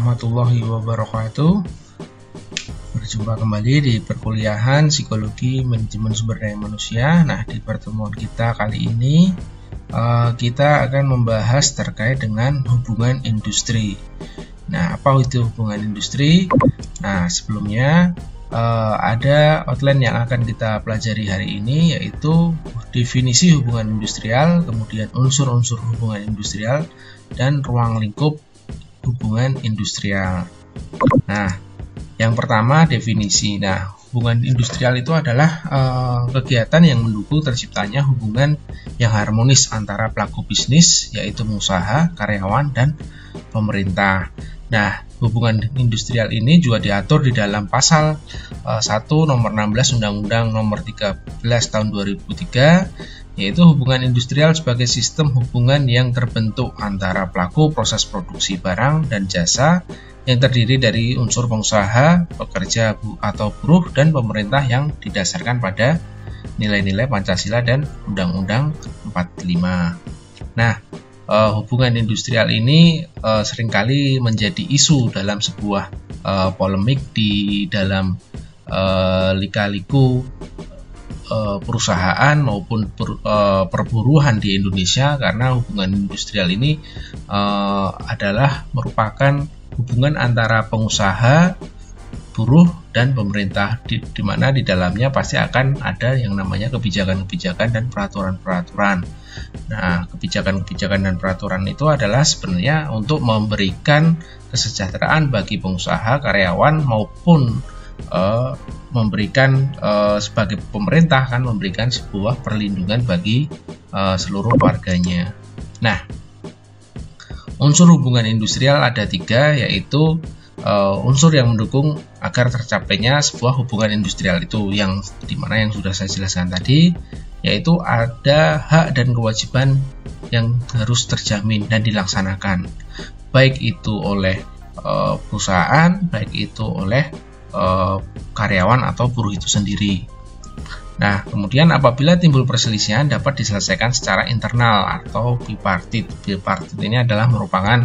warahmatullahi wabarakatuh. Berjumpa kembali di perkuliahan Psikologi Manajemen Sumber Daya Manusia. Nah, di pertemuan kita kali ini kita akan membahas terkait dengan hubungan industri. Nah, apa itu hubungan industri? Nah, sebelumnya ada outline yang akan kita pelajari hari ini, yaitu definisi hubungan industrial, kemudian unsur-unsur hubungan industrial, dan ruang lingkup hubungan industrial. Nah, yang pertama definisi. Nah, hubungan industrial itu adalah kegiatan yang mendukung terciptanya hubungan yang harmonis antara pelaku bisnis, yaitu pengusaha, karyawan, dan pemerintah. Nah, hubungan industrial ini juga diatur di dalam pasal 1 nomor 16 Undang-Undang nomor 13 tahun 2003, yaitu hubungan industrial sebagai sistem hubungan yang terbentuk antara pelaku proses produksi barang dan jasa yang terdiri dari unsur pengusaha, pekerja atau buruh, dan pemerintah yang didasarkan pada nilai-nilai Pancasila dan Undang-Undang 45. Nah, hubungan industrial ini seringkali menjadi isu dalam sebuah polemik di dalam lika-liku perusahaan maupun perburuhan di Indonesia, karena hubungan industrial ini adalah merupakan hubungan antara pengusaha, buruh, dan pemerintah, di mana di dalamnya pasti akan ada yang namanya kebijakan-kebijakan dan peraturan-peraturan. Nah, kebijakan-kebijakan dan peraturan itu adalah sebenarnya untuk memberikan kesejahteraan bagi pengusaha, karyawan, maupun memberikan sebagai pemerintah kan memberikan sebuah perlindungan bagi seluruh warganya. Nah, unsur hubungan industrial ada 3, yaitu unsur yang mendukung agar tercapainya sebuah hubungan industrial itu, yang dimana yang sudah saya jelaskan tadi, yaitu ada hak dan kewajiban yang harus terjamin dan dilaksanakan, baik itu oleh perusahaan, baik itu oleh karyawan atau buruh itu sendiri. Nah, kemudian apabila timbul perselisihan dapat diselesaikan secara internal atau bipartit. Bipartit ini adalah merupakan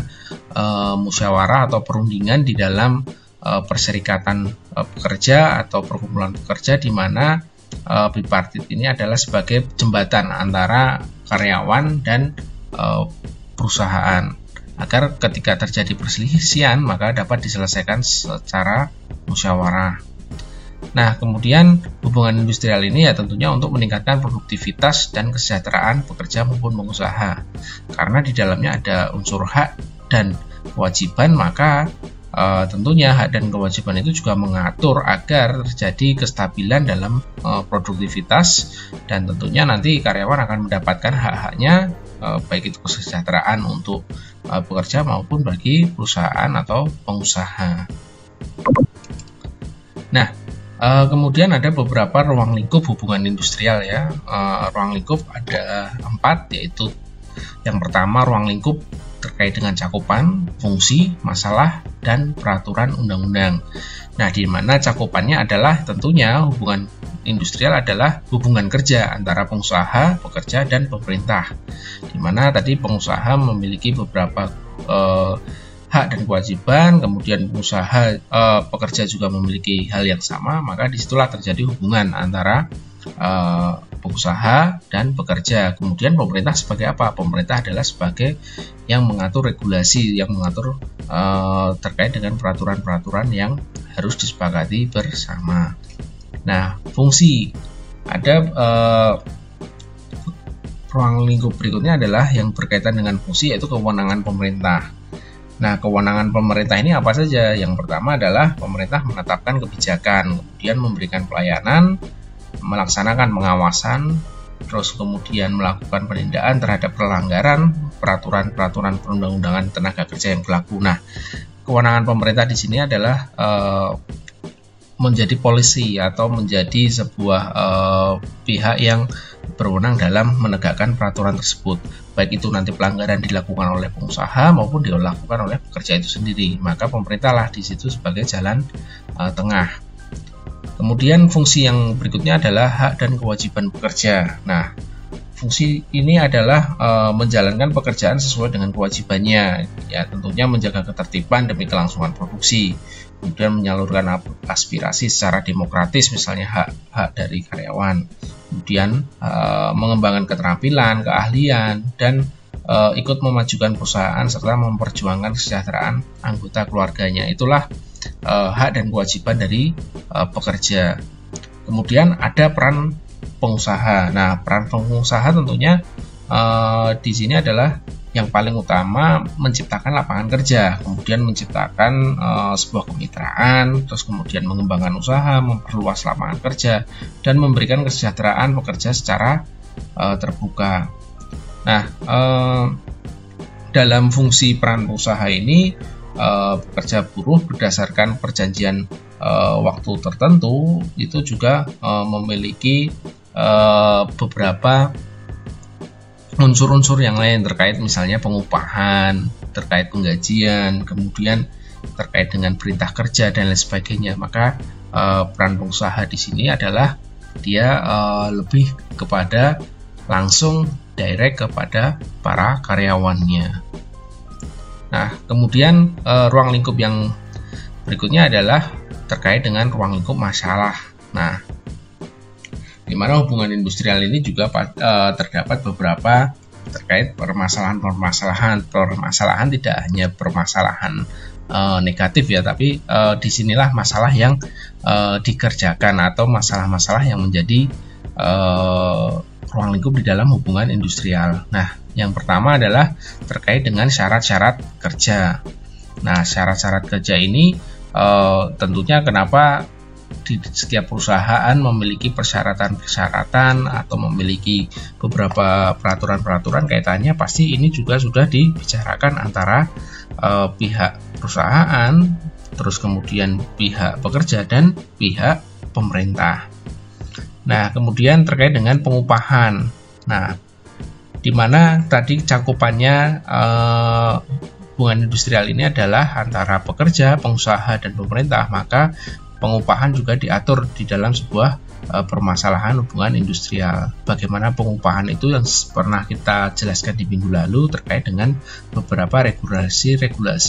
musyawarah atau perundingan di dalam perserikatan pekerja atau perkumpulan pekerja, di mana bipartit ini adalah sebagai jembatan antara karyawan dan perusahaan, agar ketika terjadi perselisihan maka dapat diselesaikan secara musyawarah. Nah, kemudian hubungan industrial ini ya tentunya untuk meningkatkan produktivitas dan kesejahteraan pekerja maupun pengusaha. Karena di dalamnya ada unsur hak dan kewajiban, maka tentunya hak dan kewajiban itu juga mengatur agar terjadi kestabilan dalam produktivitas, dan tentunya nanti karyawan akan mendapatkan hak-haknya, baik itu kesejahteraan untuk pekerja maupun bagi perusahaan atau pengusaha. Nah, kemudian ada beberapa ruang lingkup hubungan industrial ya. Ruang lingkup ada 4, yaitu yang pertama ruang lingkup terkait dengan cakupan, fungsi, masalah, dan peraturan undang-undang. Nah, di mana cakupannya adalah tentunya hubungan industrial adalah hubungan kerja antara pengusaha, pekerja, dan pemerintah. Di mana tadi pengusaha memiliki beberapa hak dan kewajiban, kemudian pengusaha pekerja juga memiliki hal yang sama, maka disitulah terjadi hubungan antara pengusaha dan pekerja. Kemudian pemerintah sebagai apa? Pemerintah adalah sebagai yang mengatur regulasi, yang mengatur terkait dengan peraturan-peraturan yang harus disepakati bersama. Nah, fungsi ada ruang lingkup berikutnya adalah yang berkaitan dengan fungsi, yaitu kewenangan pemerintah. Nah, kewenangan pemerintah ini apa saja? Yang pertama adalah pemerintah menetapkan kebijakan, kemudian memberikan pelayanan, melaksanakan pengawasan, terus kemudian melakukan penindakan terhadap pelanggaran peraturan-peraturan perundang-undangan tenaga kerja yang berlaku. Nah, kewenangan pemerintah di sini adalah menjadi polisi atau menjadi sebuah pihak yang berwenang dalam menegakkan peraturan tersebut, baik itu nanti pelanggaran dilakukan oleh pengusaha maupun dilakukan oleh pekerja itu sendiri, maka pemerintahlah di situ sebagai jalan tengah. Kemudian fungsi yang berikutnya adalah hak dan kewajiban pekerja. Nah, fungsi ini adalah menjalankan pekerjaan sesuai dengan kewajibannya, ya tentunya menjaga ketertiban demi kelangsungan produksi, kemudian menyalurkan aspirasi secara demokratis, misalnya hak-hak dari karyawan, kemudian mengembangkan keterampilan, keahlian, dan ikut memajukan perusahaan serta memperjuangkan kesejahteraan anggota keluarganya. Itulah hak dan kewajiban dari pekerja. Kemudian ada peran pengusaha. Nah, peran pengusaha tentunya di sini adalah yang paling utama menciptakan lapangan kerja, kemudian menciptakan sebuah kemitraan, terus kemudian mengembangkan usaha, memperluas lapangan kerja, dan memberikan kesejahteraan pekerja secara terbuka. Nah, dalam fungsi peran pengusaha ini, pekerja buruh berdasarkan perjanjian waktu tertentu itu juga memiliki beberapa unsur-unsur yang lain terkait misalnya pengupahan, terkait penggajian, kemudian terkait dengan perintah kerja dan lain sebagainya. Maka peran pengusaha di sini adalah dia lebih kepada langsung direct kepada para karyawannya. Nah, kemudian ruang lingkup yang berikutnya adalah terkait dengan ruang lingkup masalah. Nah, di mana hubungan industrial ini juga terdapat beberapa terkait permasalahan tidak hanya permasalahan negatif ya, tapi disinilah masalah yang dikerjakan atau masalah-masalah yang menjadi ruang lingkup di dalam hubungan industrial. Nah, yang pertama adalah terkait dengan syarat-syarat kerja. Nah, syarat-syarat kerja ini tentunya kenapa di setiap perusahaan memiliki persyaratan-persyaratan atau memiliki beberapa peraturan-peraturan kaitannya, pasti ini juga sudah dibicarakan antara pihak perusahaan, terus kemudian pihak pekerja dan pihak pemerintah. Nah, kemudian terkait dengan pengupahan. Nah, di mana tadi cakupannya hubungan industrial ini adalah antara pekerja, pengusaha, dan pemerintah, maka pengupahan juga diatur di dalam sebuah permasalahan hubungan industrial. Bagaimana pengupahan itu yang pernah kita jelaskan di minggu lalu terkait dengan beberapa regulasi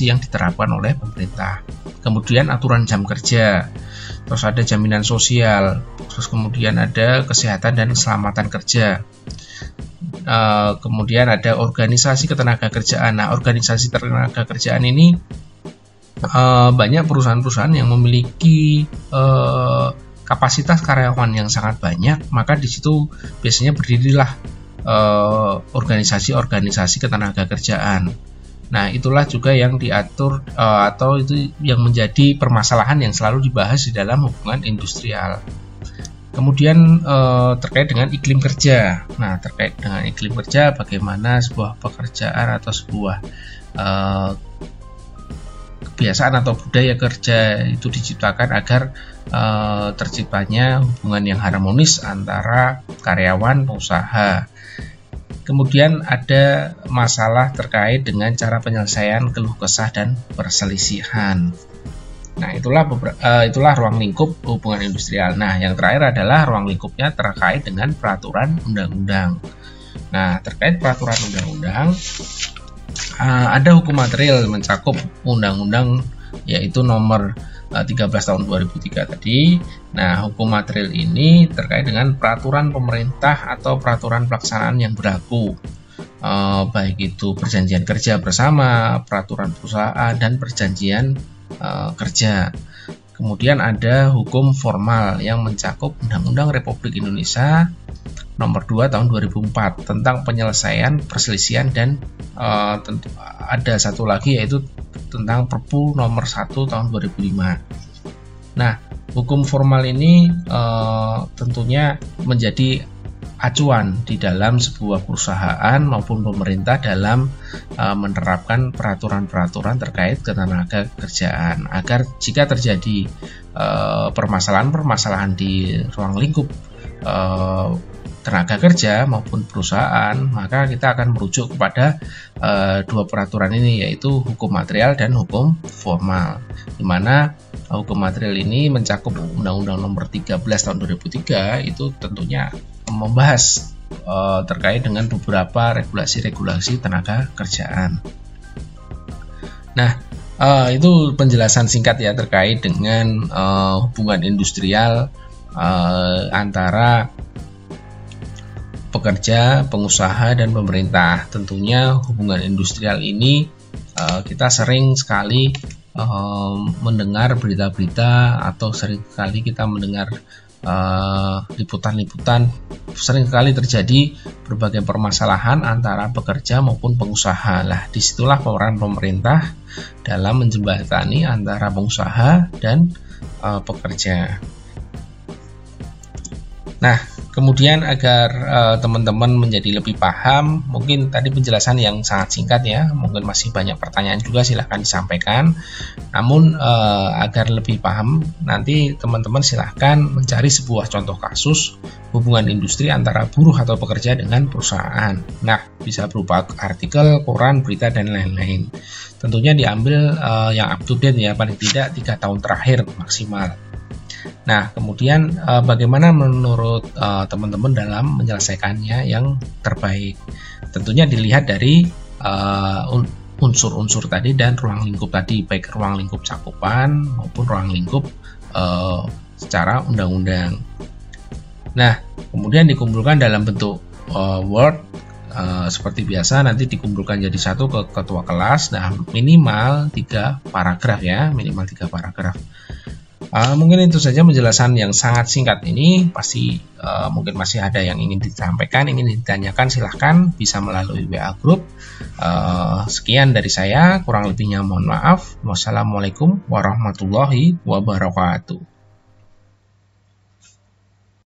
yang diterapkan oleh pemerintah. Kemudian aturan jam kerja, terus ada jaminan sosial, terus kemudian ada kesehatan dan keselamatan kerja. Kemudian ada organisasi ketenagakerjaan. Nah, organisasi ketenagakerjaan ini banyak perusahaan-perusahaan yang memiliki kapasitas karyawan yang sangat banyak, maka di situ biasanya berdirilah organisasi-organisasi ketenagakerjaan. Nah, itulah juga yang diatur atau itu yang menjadi permasalahan yang selalu dibahas di dalam hubungan industrial. Kemudian terkait dengan iklim kerja. Nah, terkait dengan iklim kerja, bagaimana sebuah pekerjaan atau sebuah kebiasaan atau budaya kerja itu diciptakan agar terciptanya hubungan yang harmonis antara karyawan pengusaha. Kemudian ada masalah terkait dengan cara penyelesaian keluh kesah dan perselisihan. Nah, itulah ruang lingkup hubungan industrial. Nah, yang terakhir adalah ruang lingkupnya terkait dengan peraturan undang-undang. Nah, terkait peraturan undang-undang, ada hukum material mencakup undang-undang yaitu nomor 13 tahun 2003 tadi. Nah, hukum material ini terkait dengan peraturan pemerintah atau peraturan pelaksanaan yang berlaku, baik itu perjanjian kerja bersama, peraturan perusahaan, dan perjanjian kerja. Kemudian ada hukum formal yang mencakup Undang-Undang Republik Indonesia nomor 2 tahun 2004 tentang penyelesaian perselisihan, dan tentu ada satu lagi yaitu tentang Perpu nomor 1 tahun 2005. Nah, hukum formal ini tentunya menjadi acuan di dalam sebuah perusahaan maupun pemerintah dalam menerapkan peraturan-peraturan terkait ketenaga kerjaan, agar jika terjadi permasalahan-permasalahan di ruang lingkup tenaga kerja maupun perusahaan, maka kita akan merujuk kepada dua peraturan ini, yaitu hukum material dan hukum formal, di mana hukum material ini mencakup Undang-Undang nomor 13 tahun 2003 itu tentunya membahas terkait dengan beberapa regulasi-regulasi tenaga kerjaan. Nah, itu penjelasan singkat ya terkait dengan hubungan industrial antara pekerja, pengusaha, dan pemerintah. Tentunya hubungan industrial ini kita sering sekali mendengar berita-berita atau sering sekali kita mendengar liputan-liputan, sering kali terjadi berbagai permasalahan antara pekerja maupun pengusaha. Lah, disitulah peran pemerintah dalam menjembatani antara pengusaha dan pekerja. Nah, kemudian agar teman-teman menjadi lebih paham, mungkin tadi penjelasan yang sangat singkat ya, mungkin masih banyak pertanyaan juga, silahkan disampaikan. Namun agar lebih paham, nanti teman-teman silahkan mencari sebuah contoh kasus hubungan industri antara buruh atau pekerja dengan perusahaan. Nah, bisa berupa artikel, koran, berita, dan lain-lain. Tentunya diambil yang up to date ya, paling tidak 3 tahun terakhir maksimal. Nah, kemudian bagaimana menurut teman-teman dalam menyelesaikannya yang terbaik? Tentunya dilihat dari unsur-unsur tadi dan ruang lingkup tadi, baik ruang lingkup cakupan maupun ruang lingkup secara undang-undang. Nah, kemudian dikumpulkan dalam bentuk Word seperti biasa, nanti dikumpulkan jadi satu ke ketua kelas. Nah, minimal 3 paragraf ya, minimal 3 paragraf. Mungkin itu saja penjelasan yang sangat singkat ini. Pasti mungkin masih ada yang ingin disampaikan, ingin ditanyakan, silahkan bisa melalui WA Group. Sekian dari saya, kurang lebihnya mohon maaf. Wassalamualaikum warahmatullahi wabarakatuh.